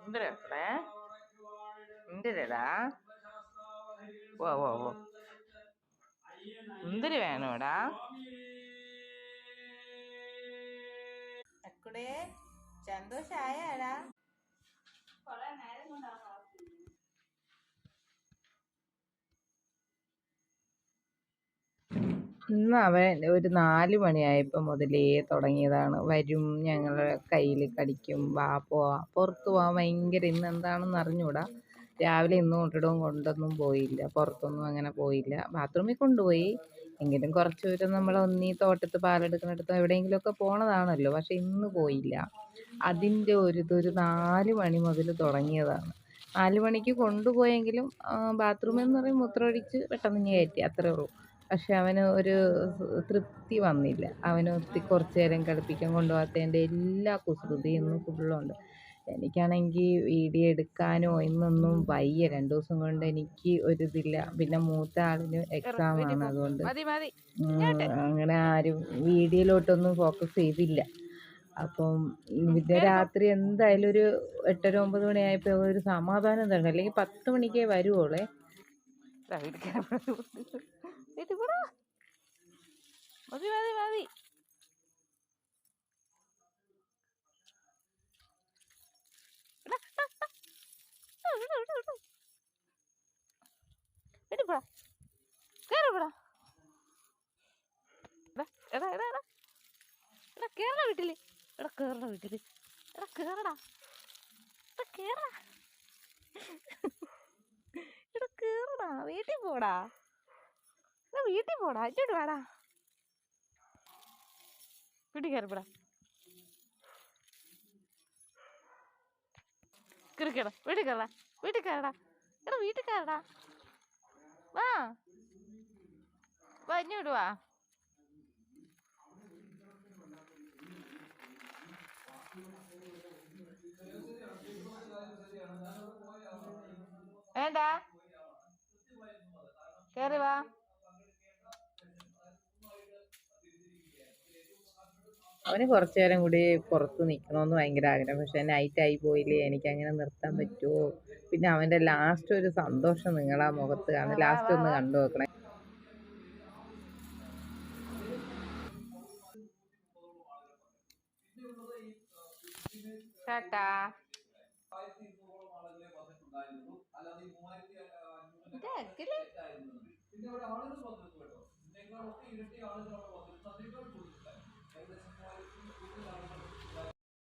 എന്തിനാ എന്തിനാ ഓ ഓ ഓ എന്തിന് വേണോടാ അക്കുടേ സന്തോഷായാടാ ഇന്ന് അവൻ ഒരു 4 മണിയായപ്പോൾ മുതലേ തുടങ്ങിയതാണ്. വരും, ഞങ്ങളുടെ കയ്യിൽ കടിക്കും, വാ പോവാം, പുറത്ത് പോകാൻ ഭയങ്കര. ഇന്ന് എന്താണെന്ന് അറിഞ്ഞൂടാ. രാവിലെ ഇന്നും കൊണ്ടൊന്നും പോയില്ല, പുറത്തൊന്നും അങ്ങനെ പോയില്ല. ബാത്റൂമിൽ കൊണ്ടുപോയി എങ്കിലും കുറച്ച് ദൂരം നമ്മൾ ഒന്നീ തോട്ടത്ത് പാലെടുക്കുന്നിടത്തോ എവിടെയെങ്കിലുമൊക്കെ പോണതാണല്ലോ. പക്ഷെ ഇന്ന് പോയില്ല. അതിൻ്റെ ഇതൊരു 4 മണി മുതൽ തുടങ്ങിയതാണ്. 4 മണിക്ക് കൊണ്ടുപോയെങ്കിലും ബാത്റൂമിൽ എന്ന് പറയും മൂത്രമൊഴിച്ച് പെട്ടെന്ന് കയറ്റി, അത്രേ ഉള്ളൂ. പക്ഷെ അവന് ഒരു തൃപ്തി വന്നില്ല. അവന് കുറച്ച് നേരം കളിപ്പിക്കാൻ കൊണ്ടുപോകാത്തതിൻ്റെ എല്ലാ കുസൃതിയും ഇന്ന് ഫുള്ളുണ്ട്. എനിക്കാണെങ്കിൽ വീഡിയോ എടുക്കാനോ ഇന്നൊന്നും വയ്യ. 2 ദിവസം കൊണ്ട് എനിക്ക് ഒരിതില്ല. പിന്നെ മൂത്ത ആളിന് എക്സാമാണ്, അതുകൊണ്ട് അങ്ങനെ ആരും വീഡിയോയിലോട്ടൊന്നും ഫോക്കസ് ചെയ്തില്ല. അപ്പം പിന്നെ രാത്രി എന്തായാലും ഒരു 8:30 9 മണിയായപ്പോൾ ഒരു സമാധാനം തന്നെ. അല്ലെങ്കിൽ 10 മണിക്കേ വരുവോളെ. മതി മതി മതി. കേരള വീട്ടില് കേറടാ വീട്ടിൽ പോടാ, വീട്ടിൽ പോടാ, ഇങ്ങോട്ട് വാടാ, വീട്ടിൽ കയറിപ്പോടാ, കിറക്കടാ, വീട്ടിൽ കയറടാ, വീട്ടിൽ കയറടാ, എടാ വീട്ടിൽ കയറടാ, വാ വാ, ഇങ്ങോട്ട് വാ. വേണ്ട, കേറി വാ. അവന് കുറച്ചു നേരം കൂടി പുറത്ത് നിൽക്കണമെന്ന് ഭയങ്കര ആഗ്രഹം. പക്ഷെ നൈറ്റായി പോയില്ലേ, എനിക്കങ്ങനെ നിർത്താൻ പറ്റുമോ? പിന്നെ അവൻ്റെ ലാസ്റ്റ് ഒരു സന്തോഷം നിങ്ങളാ മുഖത്ത് കാണും. ലാസ്റ്റ് ഒന്ന് കണ്ടു നോക്കണേ. ടാറ്റാ.